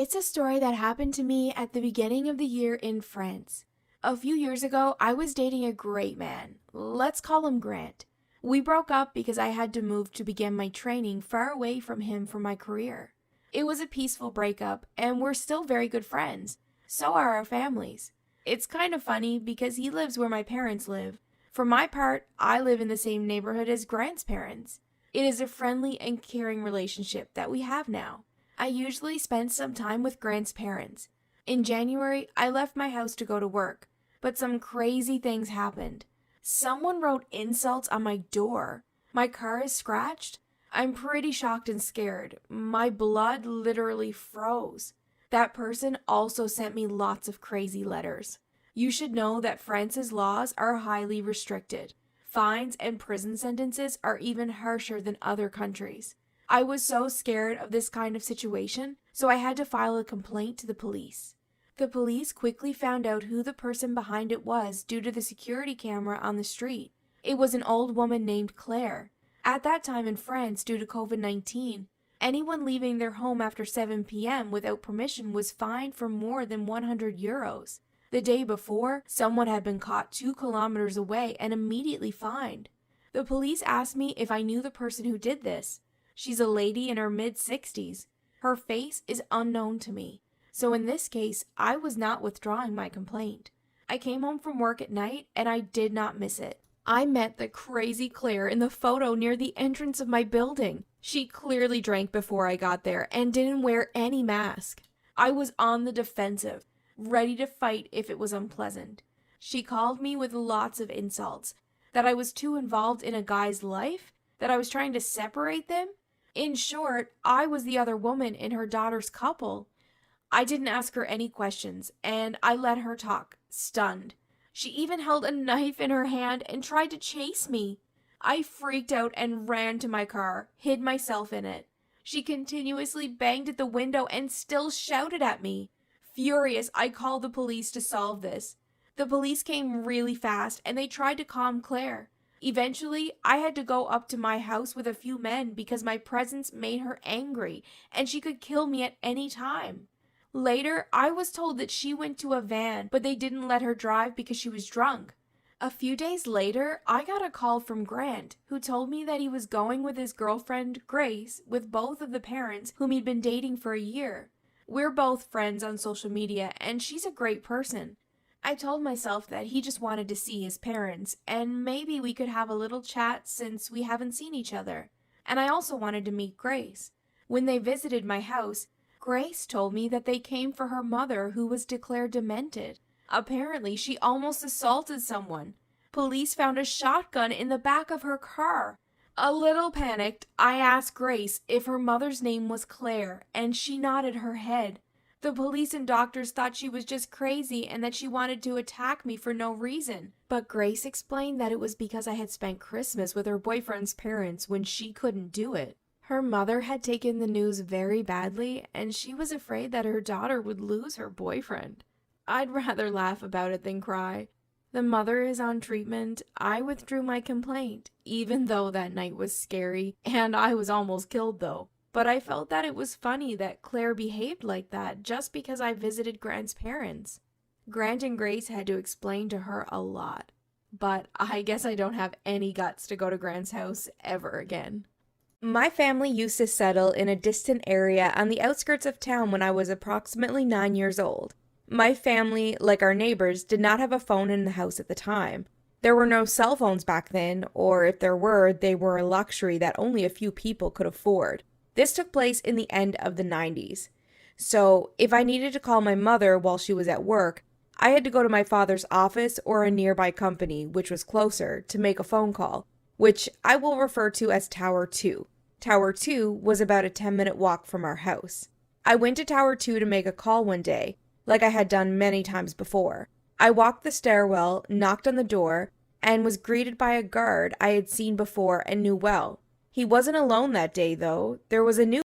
It's a story that happened to me at the beginning of the year in France. A few years ago, I was dating a great man. Let's call him Grant. We broke up because I had to move to begin my training far away from him for my career. It was a peaceful breakup, and we're still very good friends. So are our families. It's kind of funny because he lives where my parents live. For my part, I live in the same neighborhood as Grant's parents. It is a friendly and caring relationship that we have now. I usually spend some time with Grant's parents. In January, I left my house to go to work, but some crazy things happened. Someone wrote insults on my door. My car is scratched. I'm pretty shocked and scared. My blood literally froze. That person also sent me lots of crazy letters. You should know that France's laws are highly restricted. Fines and prison sentences are even harsher than other countries. I was so scared of this kind of situation, so I had to file a complaint to the police. The police quickly found out who the person behind it was due to the security camera on the street. It was an old woman named Claire. At that time in France, due to COVID-19, anyone leaving their home after 7 p.m. without permission was fined for more than 100 euros. The day before, someone had been caught 2 kilometers away and immediately fined. The police asked me if I knew the person who did this. She's a lady in her mid-60s. Her face is unknown to me. So in this case, I was not withdrawing my complaint. I came home from work at night and I did not miss it. I met the crazy Claire in the photo near the entrance of my building. She clearly drank before I got there and didn't wear any mask. I was on the defensive, ready to fight if it was unpleasant. She called me with lots of insults, that I was too involved in a guy's life, that I was trying to separate them. In short, I was the other woman in her daughter's couple. I didn't ask her any questions, and I let her talk, stunned. She even held a knife in her hand and tried to chase me. I freaked out and ran to my car, hid myself in it. She continuously banged at the window and still shouted at me. Furious, I called the police to solve this. The police came really fast, and they tried to calm Claire. Eventually, I had to go up to my house with a few men because my presence made her angry, and she could kill me at any time. Later, I was told that she went to a van, but they didn't let her drive because she was drunk. A few days later, I got a call from Grant, who told me that he was going with his girlfriend, Grace, with both of the parents whom he'd been dating for a year. We're both friends on social media, and she's a great person. I told myself that he just wanted to see his parents, and maybe we could have a little chat since we haven't seen each other. And I also wanted to meet Grace. When they visited my house, Grace told me that they came for her mother, who was declared demented. Apparently, she almost assaulted someone. Police found a shotgun in the back of her car. A little panicked, I asked Grace if her mother's name was Claire, and she nodded her head. The police and doctors thought she was just crazy and that she wanted to attack me for no reason. But Grace explained that it was because I had spent Christmas with her boyfriend's parents when she couldn't do it. Her mother had taken the news very badly, and she was afraid that her daughter would lose her boyfriend. I'd rather laugh about it than cry. The mother is on treatment. I withdrew my complaint, even though that night was scary, and I was almost killed though. But I felt that it was funny that Claire behaved like that just because I visited Grant's parents. Grant and Grace had to explain to her a lot. But I guess I don't have any guts to go to Grant's house ever again. My family used to settle in a distant area on the outskirts of town when I was approximately 9 years old. My family, like our neighbors, did not have a phone in the house at the time. There were no cell phones back then, or if there were, they were a luxury that only a few people could afford. This took place in the end of the 90s. So, if I needed to call my mother while she was at work, I had to go to my father's office or a nearby company, which was closer, to make a phone call, which I will refer to as Tower 2. Tower 2 was about a 10-minute walk from our house. I went to Tower 2 to make a call one day, like I had done many times before. I walked the stairwell, knocked on the door, and was greeted by a guard I had seen before and knew well. He wasn't alone that day, though. There was a new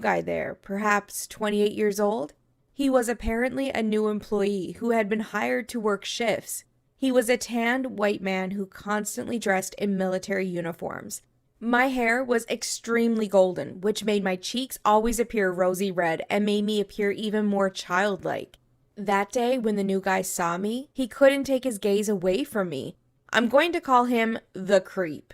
guy there, perhaps 28 years old. He was apparently a new employee who had been hired to work shifts. He was a tanned white man who constantly dressed in military uniforms. My hair was extremely golden, which made my cheeks always appear rosy red and made me appear even more childlike. That day, when the new guy saw me, he couldn't take his gaze away from me. I'm going to call him the creep.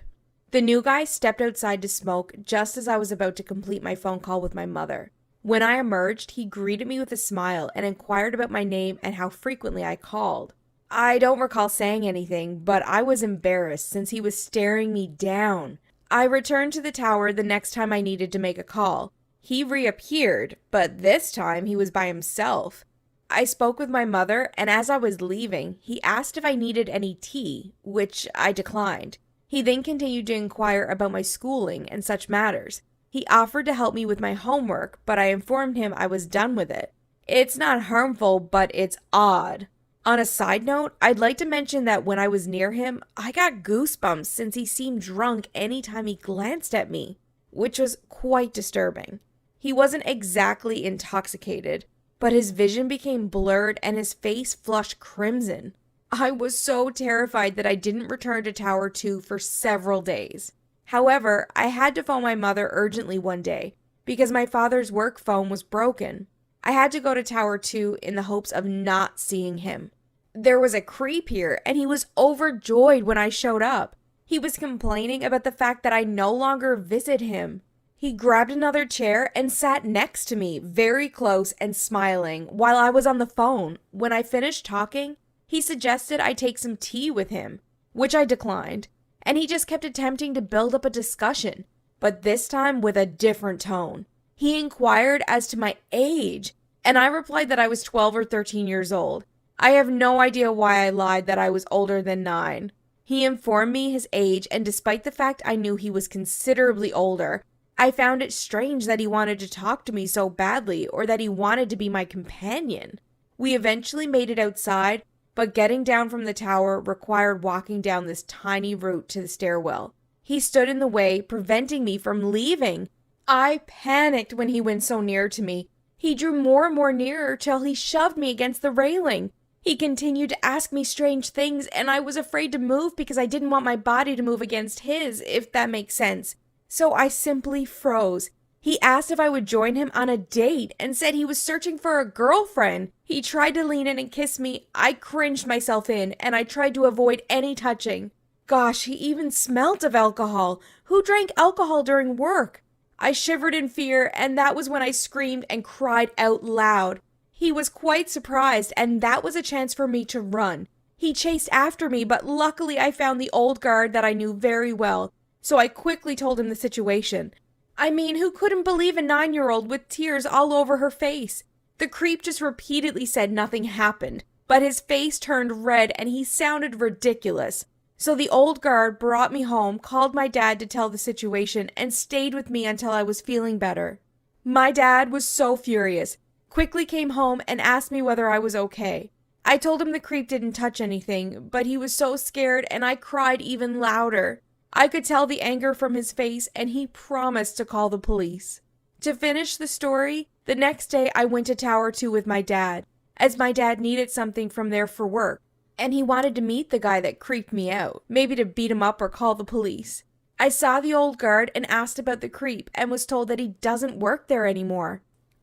The new guy stepped outside to smoke just as I was about to complete my phone call with my mother. When I emerged, he greeted me with a smile and inquired about my name and how frequently I called. I don't recall saying anything, but I was embarrassed since he was staring me down. I returned to the tower the next time I needed to make a call. He reappeared, but this time he was by himself. I spoke with my mother, and as I was leaving, he asked if I needed any tea, which I declined. He then continued to inquire about my schooling and such matters. He offered to help me with my homework, but I informed him I was done with it. It's not harmful, but it's odd. On a side note, I'd like to mention that when I was near him, I got goosebumps since he seemed drunk anytime he glanced at me, which was quite disturbing. He wasn't exactly intoxicated, but his vision became blurred and his face flushed crimson. I was so terrified that I didn't return to Tower 2 for several days. However, I had to phone my mother urgently one day because my father's work phone was broken. I had to go to Tower 2 in the hopes of not seeing him. There was a creep here, and he was overjoyed when I showed up. He was complaining about the fact that I no longer visit him. He grabbed another chair and sat next to me, very close and smiling, while I was on the phone. When I finished talking, he suggested I take some tea with him, which I declined, and he just kept attempting to build up a discussion, but this time with a different tone. He inquired as to my age, and I replied that I was 12 or 13 years old. I have no idea why I lied that I was older than 9. He informed me his age, and despite the fact I knew he was considerably older, I found it strange that he wanted to talk to me so badly or that he wanted to be my companion. We eventually made it outside, but getting down from the tower required walking down this tiny route to the stairwell. He stood in the way, preventing me from leaving. I panicked when he went so near to me. He drew more and more nearer till he shoved me against the railing. He continued to ask me strange things, and I was afraid to move because I didn't want my body to move against his, if that makes sense. So I simply froze. He asked if I would join him on a date and said he was searching for a girlfriend. He tried to lean in and kiss me. I cringed myself in, and I tried to avoid any touching. Gosh, he even smelt of alcohol. Who drank alcohol during work? I shivered in fear, and that was when I screamed and cried out loud. He was quite surprised, and that was a chance for me to run. He chased after me, but luckily I found the old guard that I knew very well, so I quickly told him the situation. I mean, who couldn't believe a 9-year-old with tears all over her face? The creep just repeatedly said nothing happened, but his face turned red and he sounded ridiculous. So the old guard brought me home, called my dad to tell the situation, and stayed with me until I was feeling better. My dad was so furious, quickly came home and asked me whether I was okay. I told him the creep didn't touch anything, but he was so scared and I cried even louder. I could tell the anger from his face, and he promised to call the police. To finish the story, the next day I went to Tower 2 with my dad, as my dad needed something from there for work, and he wanted to meet the guy that creeped me out, maybe to beat him up or call the police. I saw the old guard and asked about the creep and was told that he doesn't work there anymore.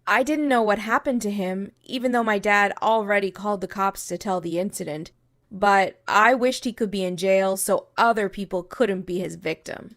I didn't know what happened to him, even though my dad already called the cops to tell the incident. But I wished he could be in jail so other people couldn't be his victim.